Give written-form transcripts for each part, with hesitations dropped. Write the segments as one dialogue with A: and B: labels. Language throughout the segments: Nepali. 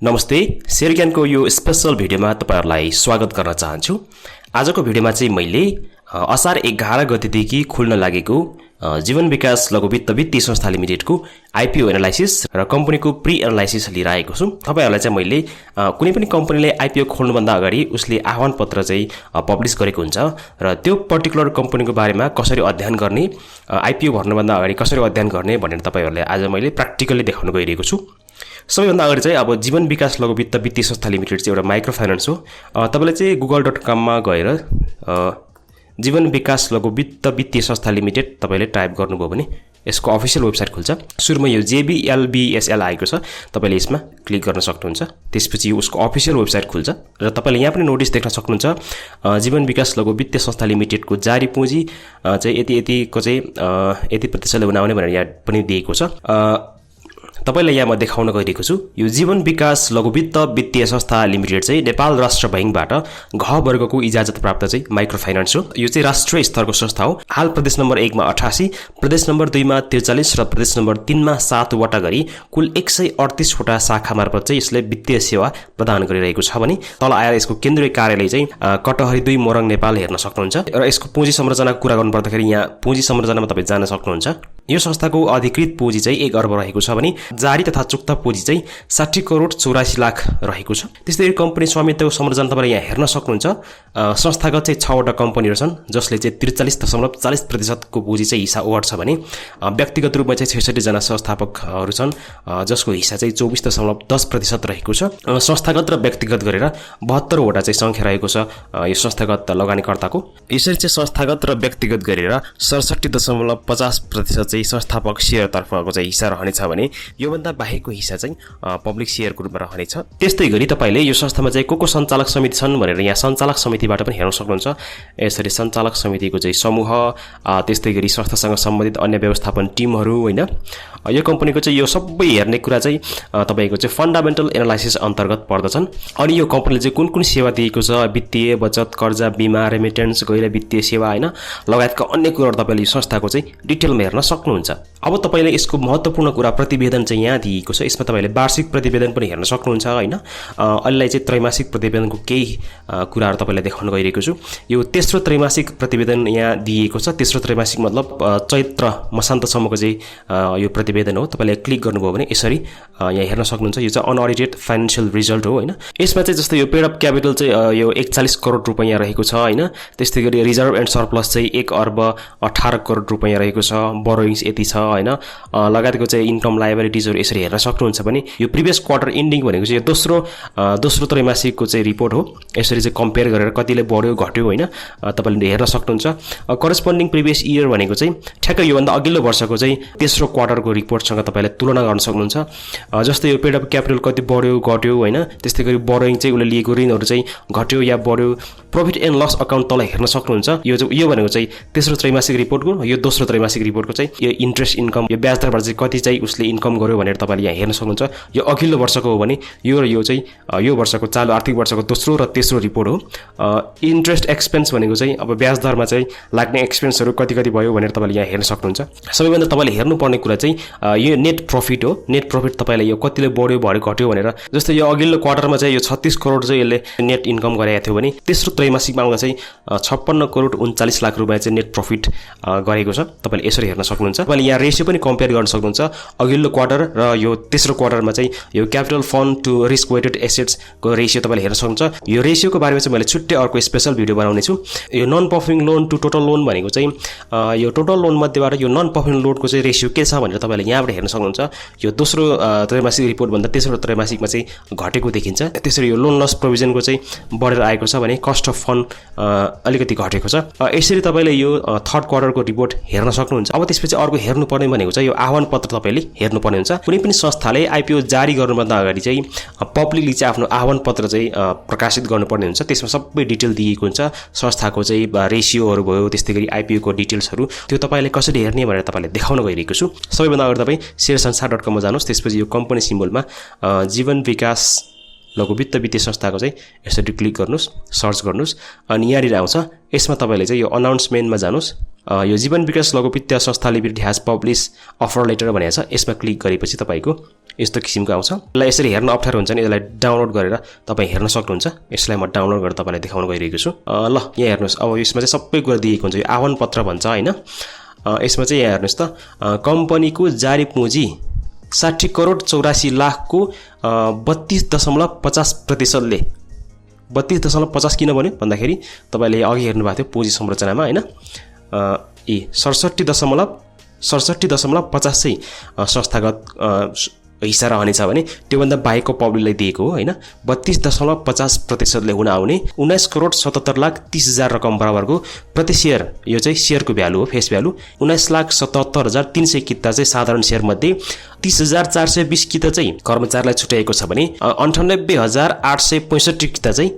A: नमस्ते, शेयर ज्ञानको यो स्पेशल भिडियोमा तपाईहरुलाई स्वागत गर्न चाहन्छु। आजको भिडियोमा चाहिँ मैले असार 11 गतेदेखि खुल्न लागेको जीवन विकास लघु वित्त वित्तीय संस्था लिमिटेडको आईपीओ एनालाइसिस र कम्पनीको प्री एनालाइसिस लिएर आएको छु। तपाईहरुलाई चाहिँ मैले कुनै पनि कम्पनीले आईपीओ खोल्नुभन्दा अगाडि उसले आह्वान पत्र चाहिँ पब्लिश गरेको हुन्छ र त्यो पर्टिकुलर कम्पनीको बारेमा कसरी अध्ययन गर्ने, आईपीओ भर्नुभन्दा अगाडि कसरी अध्ययन गर्ने भनेर तपाईहरुलाई आज मैले प्र्याक्टिकली देखाउन गइरहेको छु। सबैभन्दा अगाडि चाहिँ अब जीवन विकास लघु वित्त वित्तीय संस्था लिमिटेड चाहिँ एउटा माइक्रो फाइनान्स हो। तपाईले चाहिँ google.com मा गएर जीवन विकास लघु वित्त वित्तीय संस्था लिमिटेड तपाईले टाइप गर्नुभयो भने यसको अफिसियल वेबसाइट खुल्छ। सुरुमा यो JBLBSL आएको छ, तपाईले यसमा क्लिक गर्न सक्नुहुन्छ। त्यसपछि उसको अफिसियल वेबसाइट खुल्छ र तपाईले यहाँ पनि नोटिस देख्न सक्नुहुन्छ जीवन विकास लघु वित्तीय संस्था लिमिटेडको जारी पुँजी चाहिँ यतिको चाहिँ यति प्रतिशतले उनाउने भनेर यहाँ पनि दिएको छ। तपाईलाई यहाँ म देखाउन गइरहेको छु यो जीवन विकास लघु वित्त वित्तीय संस्था लिमिटेड चाहिँ नेपाल राष्ट्र बैंकबाट घ वर्गको इजाजत प्राप्त चाहिँ माइक्रो फाइनान्स हो। यो चाहिँ राष्ट्रिय स्तरको संस्था हो। हाल प्रदेश नम्बर 1 मा 88, प्रदेश नम्बर 2 मा 43 र प्रदेश नम्बर 3 मा 7 वटा गरी कुल 138 वटा शाखा मार्फत चाहिँ यसले वित्तीय सेवा प्रदान गरिरहेको छ भने तल आएर यसको केन्द्रीय कार्यालय चाहिँ कटहरी 2 मोरङ नेपाल हेर्न सक्नुहुन्छ। र यसको पुँजी संरचनाको कुरा गर्नु पर्दाखेरि यहाँ पुँजी संरचनामा तपाई जान सक्नुहुन्छ। यो संस्थाको अधिकृत पुँजी चाहिँ 1 अर्ब रहेको छ भने जारी तथा चुक्ता पुँजी चाहिँ 60 करोड 84 लाख रहेको छ। त्यस्तै कम्पनी स्वामित्वको संरचना तपाईले यहाँ हेर्न सक्नुहुन्छ। संस्थागत चाहिँ 6 वटा कम्पनीहरु छन् जसले चाहिँ 43.40% को पुँजी चाहिँ हिस्सा ओगट्छ भने व्यक्तिगत रूपमा चाहिँ 66 जना संस्थापकहरु छन् जसको हिस्सा चाहिँ 24.10% रहेको छ। संस्थागत र व्यक्तिगत गरेर 72 वटा चाहिँ संख्या रहेको छ यो संस्थागत लगानीकर्ताको। यसरी चाहिँ संस्थागत र व्यक्तिगत गरेर 67.50% चाहिँ संस्थापक शेयर तर्फको चाहिँ हिस्सा रहनेछ भने यो भन्दा बाहेकको हिस्सा चाहिँ पब्लिक शेयरको रूपमा रहनेछ। त्यस्तै गरी तपाईले यो संस्थामा चाहिँ को सञ्चालक समिति छन् भनेर यहाँ सञ्चालक समितिबाट पनि हेर्न सक्नुहुन्छ। यसरी सञ्चालक समितिको चाहिँ समूह, त्यस्तै गरी संस्थासँग सम्बन्धित अन्य व्यवस्थापन टिमहरु हैन। यो कम्पनीको चाहिँ यो सबै हेर्ने कुरा चाहिँ तपाईको चाहिँ फन्डामेन्टल एनालाइसिस अन्तर्गत पर्दछन्। अनि यो कम्पनीले चाहिँ कुन सेवा दिएको छ, वित्तीय, बचत, कर्जा, बीमा, रेमिटेन्स, गैर वित्तीय सेवा हैन लगायतका अन्य कुराहरु तपाईले यो संस्थाको चाहिँ डिटेलमा हेर्न सक्नुहुन्छ। अब तपाईले यसको महत्त्वपूर्ण कुरा प्रतिवेदन चाहिँ यहाँ दिएको छ। यसमा तपाईले वार्षिक प्रतिवेदन पनि हेर्न सक्नुहुन्छ हैन। अहिले चाहिँ त्रैमासिक प्रतिवेदनको केही कुराहरु तपाईलाई देखाउन गइरहेको छु। यो तेस्रो त्रैमासिक प्रतिवेदन यहाँ दिएको छ। तेस्रो त्रैमासिक मतलब चैत्र मसान्तसम्मको चाहिँ यो प्रतिवेदन हो। तपाईले क्लिक गर्नुभयो भने यसरी यहाँ हेर्न सक्नुहुन्छ। यो चाहिँ अनअडिटेड फाइनान्शियल रिजल्ट हो हैन। यसमा चाहिँ जस्तो यो पेड अफ क्यापिटल चाहिँ यो 41 करोड रुपैयाँ रहेको छ हैन। त्यस्तै गरी रिजर्भ एन्ड सरप्लस चाहिँ 1 अर्ब 18 करोड रुपैयाँ रहेको छ। बोरोइङ्स यति छ हैन। लगायतको चाहिँ इन्कम लायबिलिटीजहरु यसरी हेर्न सक्नुहुन्छ भने यो प्रिभियस क्वार्टर एन्डिङ भनेको चाहिँ यो दोस्रो त्रैमासिकको चाहिँ रिपोर्ट हो। यसरी चाहिँ कम्पेयर गरेर कतिले बढ्यो घट्यो हैन तपाईले हेर्न सक्नुहुन्छ। करेस्पोन्डिङ प्रिभियस इयर भनेको चाहिँ ठ्याक्कै यो भन्दा अघिल्लो वर्षको चाहिँ तेस्रो क्वार्टरको रिपोर्टसँग तपाईले तुलना गर्न सक्नुहुन्छ। जस्तै यो पेड अफ क्यापिटल कति बढ्यो घट्यो हैन। त्यस्तै गरी बोरोइङ चाहिँ उले लिएको ऋणहरु चाहिँ घट्यो या बढ्यो। प्रॉफिट एन्ड लस अकाउन्ट तल हेर्न सक्नुहुन्छ। यो भनेको चाहिँ तेस्रो त्रैमासिक रिपोर्टको, यो दोस्रो त्रैमासिक रिपोर्टको चाहिँ यो इन्ट्रेस्ट इन्कम, यो ब्याज दरबाट चाहिँ कति चाहिँ उसले इन्कम गर्यो भनेर तपाईले यहाँ हेर्न सक्नुहुन्छ। यो अघिल्लो वर्षको हो भने यो चाहिँ यो वर्षको चालु आर्थिक वर्षको दोस्रो र तेस्रो रिपोर्ट हो। इन्ट्रेस्ट एक्सपेन्स भनेको चाहिँ अब ब्याज दरमा चाहिँ लाग्ने एक्सपेन्सहरु कति भयो भनेर तपाईले यहाँ हेर्न सक्नुहुन्छ। सबैभन्दा तपाईले हेर्नुपर्ने कुरा चाहिँ यो नेट प्रॉफिट हो। नेट प्रॉफिट तपाईले यो कतिले बढ्यो घट्यो भनेर जस्तै यो अघिल्लो क्वार्टरमा चाहिँ यो 36 करोड चाहिँ यसले नेट इन्कम गरेको थियो भने तेस्रो त्रैमासिकमा आउँदा चाहिँ 56 करोड 39 लाख रुपैयाँ चाहिँ नेट प्रॉफिट गरेको छ। तपाईले यसरी हेर्न सक्नुहुन्छ। तपाईले यहाँ रेशियो पनि कम्पेयर गर्न सक्नुहुन्छ। अघिल्लो क्वार्टर र यो तेस्रो क्वार्टरमा चाहिँ यो capital fund to risk weighted assets को रेशियो तपाईले हेर्न सक्नुहुन्छ। यो रेशियोको बारेमा चाहिँ मैले छुट्टै अर्को स्पेशल भिडियो बनाउने छु। यो non performing loan to total loan भनेको चाहिँ यो टोटल लोन मध्येबाट यो नन परफर्मिङ लोनको चाहिँ रेशियो के छ भनेर तपाईले यहाँबाट हेर्न सक्नुहुन्छ। यो दोस्रो त्रैमासिक रिपोर्ट भन्दा तेस्रो त्रैमासिकमा चाहिँ घटेको देखिन्छ। त्यसरी यो लोन लस प्रोभिजनको चाहिँ बढेर आएको छ भने कस्ट अफ फन्ड अलिकति घटेको छ। यसरी तपाईले यो थर्ड क्वार्टरको रिपोर्ट हेर्न सक्नुहुन्छ। अब त्यसपछि अर्को हेर्नुपर्ने भनेको चाहिँ यो आह्वान पत्र तपाईले हेर्नुपर्ने हुन्छ। कुनै पनि संस्थाले आईपीओ जारी गर्नुभन्दा अगाडि चाहिँ पब्लिकली चाहिँ आफ्नो आह्वान पत्र चाहिँ प्रकाशित गर्नुपर्ने हुन्छ। त्यसमा सबै डिटेल दिएको हुन्छ। संस्थाको चाहिँ रेशियोहरु भयो, त्यस्तै गरी आईपीओ को डिटेल्सहरु त्यो तपाईले कसरी हेर्ने भनेर तपाईले देखाउन गइरहेको छु। सबैभन्दा अगाडि तपाई शेयरसंसार.com मा जानुस्। त्यसपछि यो कम्पनी सिम्बलमा जीवन विकास लघु वित्त वित्तीय संस्थाको चाहिँ यसरी क्लिक गर्नुस्, सर्च गर्नुस् अनि यहाँनिर आउँछ। यसमा तपाईले चाहिँ यो अनाउन्समेन्टमा जानुस्। यो जीवन विकास लघु वित्तीय संस्था लिमिटेड ह्याज पब्लिश अफर लेटर भनेको छ। यसमा क्लिक गरेपछि तपाईको यस्तो किसिमको आउँछ। यसलाई यसरी हेर्न अप्ठ्यारो हुन्छ नि यसलाई डाउनलोड गरेर तपाईँ हेर्न सक्नुहुन्छ। यसलाई म डाउनलोड गरेर तपाईँलाई देखाउन गइरहेको छु। ल यहाँ हेर्नुहोस्, अब यसमा चाहिँ सबै कुरा दिएको हुन्छ। यो आह्वान पत्र भन्छ होइन। यसमा चाहिँ यहाँ हेर्नुहोस् त, कम्पनीको जारी पुँजी 60 करोड 84 लाखको 32.50%ले 32.50 किन भन्यो भन्दाखेरि तपाईँले अघि हेर्नुभएको थियो पुँजी संरचनामा होइन, 67.50 चाहिँ संस्थागत हिस्सा रहनेछ भने त्योभन्दा बाहेकको पब्लिकलाई दिएको हो होइन। 32.50%ले हुन आउने 19 करोड 77 लाख 30 हजार रकम बराबरको प्रति सेयर, यो चाहिँ सेयरको भ्यालु हो, फेस भ्यालु 19,77,300 किता चाहिँ साधारण सेयर मध्ये 30,420 किता चाहिँ कर्मचारीलाई छुट्याएको छ भने 98,865 किता चाहिँ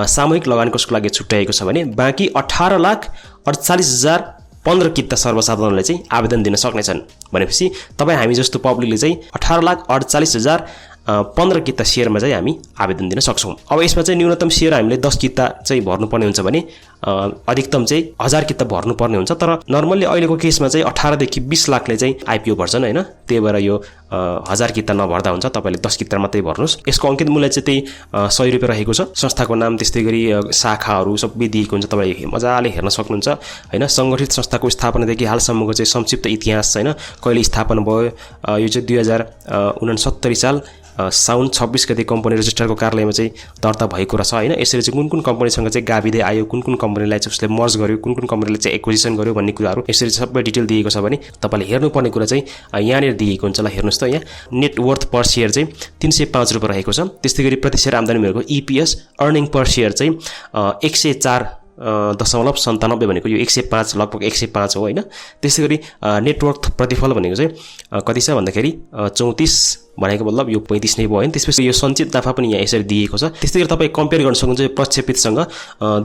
A: सामूहिक लगानी कोषको लागि छुट्याएको छ भने बाँकी 18,48,015 किता सर्वसाधारणले चाहिँ आवेदन दिन सक्नेछन्। भनेपछि तपाईँ हामी जस्तो पब्लिकले चाहिँ 18,48,015 किता सेयरमा चाहिँ हामी आवेदन दिन सक्छौँ। अब यसमा चाहिँ न्यूनतम सेयर हामीले 10 किता चाहिँ भर्नुपर्ने हुन्छ भने अधिकतम चाहिँ 1000 किता भर्नुपर्ने हुन्छ। तर नर्मल्ली अहिलेको केसमा चाहिँ 18 देखि 20 लाखले चाहिँ आइपिओ भर्छन् होइन। त्यही भएर यो 1000 किता नभर्दा हुन्छ, तपाईँले 10 किता मात्रै भर्नुहोस्। यसको अङ्कित मूल्य चाहिँ त्यही 100 रुपियाँ रहेको छ। संस्थाको नाम त्यस्तै गरी शाखाहरू सबै दिएको हुन्छ, तपाईँ मजाले हेर्न सक्नुहुन्छ होइन। सङ्गठित संस्थाको स्थापनादेखि हालसम्मको चाहिँ संक्षिप्त इतिहास होइन, कहिले स्थापना भयो, यो चाहिँ 2069 साल साउन 26 गते कम्पनी रजिस्ट्रारको कार्यालयमा चाहिँ दर्ता भएको रहेछ होइन। यसरी चाहिँ कुन कुन कम्पनीसँग चाहिँ गाभिँदै आयो, कुन कुन कम्पनीलाई चाहिँ उसले मर्ज गर्यो, कुन कुन कम्पनीले चाहिँ एक्विजिसन गर्यो भन्ने कुराहरू यसरी सबै डिटेल दिएको छ भने तपाईँले हेर्नुपर्ने कुरा चाहिँ यहाँनिर दिएको हुन्छ। ल हेर्नुहोस् त, यहाँ नेटवर्थ पर सेयर चाहिँ 305 रुपियाँ रहेको छ। त्यस्तै गरी प्रति सेयर आम्दानी भएको EPS अर्निङ पर सेयर चाहिँ 104.97 भनेको यो 105 लगभग 105 हो होइन। त्यस्तै गरी नेटवर्थ प्रतिफल भनेको चाहिँ कति छ भन्दाखेरि 34 भनेको मतलब यो 35 नै भयो होइन। त्यसपछि यो सञ्चित नाफा पनि यहाँ यसरी दिएको छ। त्यस्तै गरी तपाईँ कम्पेयर गर्न सक्नुहुन्छ प्रक्षेपितसँग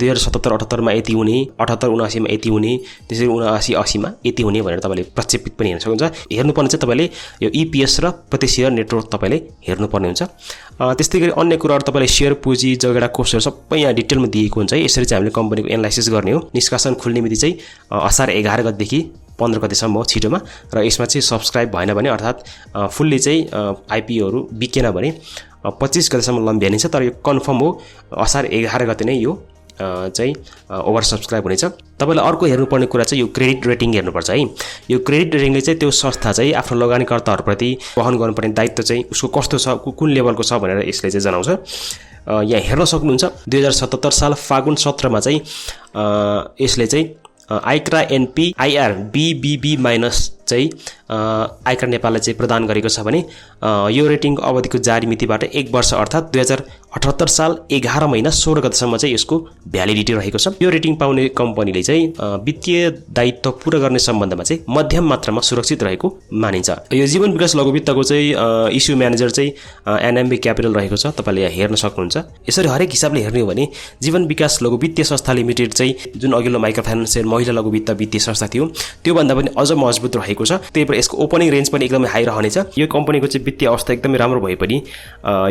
A: 2077-78मा यति हुने, 78-79मा यति हुने, त्यसरी 79-80मा यति हुने भनेर तपाईँले प्रक्षेपित पनि हेर्न सक्नुहुन्छ। हेर्नुपर्ने चाहिँ तपाईँले यो EPS र प्रति सेयर नेटवर्थ तपाईँले हेर्नुपर्ने हुन्छ। त्यस्तै गरी अन्य कुराहरू तपाईँले सेयर पुँजी जगेडा कोषहरू सबै यहाँ डिटेलमा दिएको हुन्छ। यसरी चाहिँ हामीले कम्पनीको एनालाइसिस गर्ने हो। निष्कासन खुल्ने मिति चाहिँ असार 11 गतेदेखि 15 गतेसम्म हो छिटोमा। र यसमा चाहिँ सब्सक्राइब भएन भने अर्थात् फुल्ली चाहिँ आइपिओहरू बिकेन भने 25 गतेसम्म लम्ब्याइनेछ। तर यो कन्फर्म हो, असार 11 गते नै यो चाहिँ ओभर सब्सक्राइब हुनेछ। तपाईँलाई अर्को हेर्नुपर्ने कुरा चाहिँ यो क्रेडिट रेटिङ हेर्नुपर्छ है। यो क्रेडिट रेटिङले चाहिँ त्यो संस्था चाहिँ आफ्नो लगानीकर्ताहरूप्रति वहन गर्नुपर्ने दायित्व चाहिँ उसको कस्तो छ, कुन लेभलको छ भनेर यसले चाहिँ जनाउँछ। यहाँ हेर्न सक्नुहुन्छ 2077 साल फागुन 17मा चाहिँ यसले चाहिँ आइक्रा एनपी आइआर BBB- चाहिँ आइक्रा नेपाललाई चाहिँ प्रदान गरेको छ भने यो रेटिङको अवधिको जारी मितिबाट 1 वर्ष अर्थात् 2078 साल 11 महिना 16 गतेसम्म चाहिँ यसको भ्यालिडिटी रहेको छ। यो रेटिङ पाउने कम्पनीले चाहिँ वित्तीय दायित्व पूरा गर्ने सम्बन्धमा चाहिँ मध्यम मात्रामा सुरक्षित रहेको मानिन्छ। यो जीवन विकास लघु वित्तको चाहिँ इस्यु म्यानेजर चाहिँ NMB क्यापिटल रहेको छ, तपाईँले यहाँ हेर्न सक्नुहुन्छ। यसरी हरेक हिसाबले हेर्ने हो भने जीवन विकास लघु वित्तीय संस्था लिमिटेड चाहिँ जुन अघिल्लो माइक्रो फाइनान्सियल महिला लघु वित्त वित्तीय संस्था थियो त्योभन्दा पनि अझ मजबुत रहेको छ। त्यही भएर यसको ओपनिङ रेन्ज पनि एकदमै हाई रहनेछ। यो कम्पनीको चाहिँ वित्तीय अवस्था एकदमै राम्रो भए पनि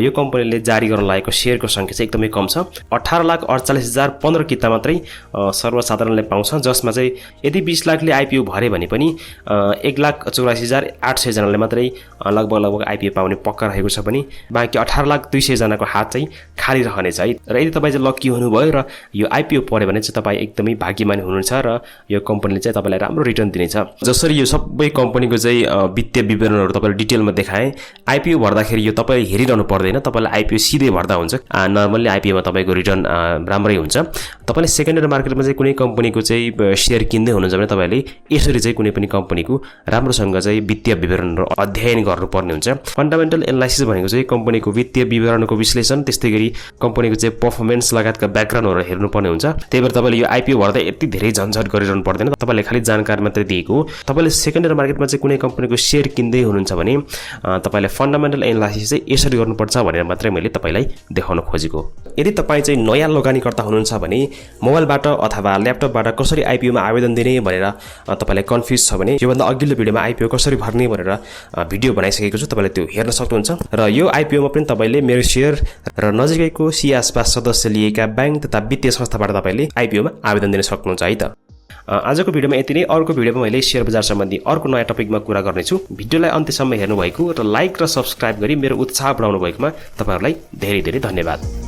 A: यो कम्पनीले जारी गर्न लागेको सेयरको सङ्ख्या चाहिँ एकदमै कम छ। 18,48,015 किता मात्रै सर्वसाधारणले पाउँछ, जसमा चाहिँ यदि 20 लाखले आइपिओ भरे भने पनि 1,84,800 जनाले मात्रै लगभग आइपिओ पाउने पक्का रहेको छ भने बाँकी 18,200 जनाको हात चाहिँ खाली रहनेछ है। र यदि तपाईँ चाहिँ लक्की हुनुभयो र यो आइपिओ पऱ्यो भने चाहिँ तपाईँ एकदमै भाग्यमानी हुनुहुन्छ र यो कम्पनीले चाहिँ तपाईँलाई राम्रो रिटर्न दिनेछ। जसरी यो सबै कम्पनीको चाहिँ वित्तीय विवरणहरू तपाईँले डिटेलमा देखाएँ, आइपिओ भर्दाखेरि यो तपाईँ हेरिरहनु पर्दैन, तपाईँलाई आइपिओ सिधै भर्दा हुन्छ। नर्मल्ली आइपिओमा तपाईँको रिटर्न राम्रै हुन्छ। तपाईँले सेकेन्डरी मार्केटमा चाहिँ कुनै कम्पनीको चाहिँ सेयर किन्दै हुनुहुन्छ भने तपाईँले यसरी चाहिँ कुनै पनि कम्पनीको राम्रोसँग चाहिँ वित्तीय विवरणहरू अध्ययन गर्नुपर्ने हुन्छ। फन्डामेन्टल एनालाइसिस भनेको चाहिँ कम्पनीको वित्तीय विवरणको विश्लेषण, त्यस्तै गरी कम्पनीको चाहिँ पर्फर्मेन्स लगायतका ब्याकग्राउन्डहरू हेर्नुपर्ने हुन्छ। त्यही भएर तपाईँले यो आइपिओ भर्दा यति धेरै झन्झट गरिरहनु पर्दैन, तपाईँले खालि जानकारी मात्रै दिएको हो। तपाईँले सेकेन्डरी मार्केटमा चाहिँ कुनै कम्पनीको सेयर किन्दै हुनुहुन्छ भने तपाईँले फन्डामेन्टल एनालाइसिस चाहिँ यसरी गर्नुपर्छ भनेर मात्रै मैले तपाईँलाई देखाउन खोजेको। यदि तपाईँ चाहिँ नयाँ लगानीकर्ता हुनुहुन्छ भने मोबाइलबाट अथवा ल्यापटपबाट कसरी आइपिओमा आवेदन दिने भनेर तपाईँलाई कन्फ्युज छ भने योभन्दा अघिल्लो भिडियोमा आइपिओ कसरी भर्ने भनेर भिडियो बनाइसकेको छु, तपाईँले त्यो हेर्न सक्नुहुन्छ। र यो आइपिओमा पनि तपाईँले मेरो सेयर र नजिकैको आसपास सदस्य लिएका ब्याङ्क तथा वित्तीय संस्थाबाट तपाईँले आइपिओमा आवेदन दिन सक्नुहुन्छ है त। आजको भिडियोमा यति नै। अर्को भिडियोमा मैले शेयर बजार सम्बन्धी अर्को नयाँ टपिकमा कुरा गर्नेछु। भिडियोलाई अन्त्यसम्म हेर्नुभएको र लाइक र सब्स्क्राइब गरी मेरो उत्साह बढाउनु भएकोमा तपाईहरुलाई धेरै धेरै धन्यवाद।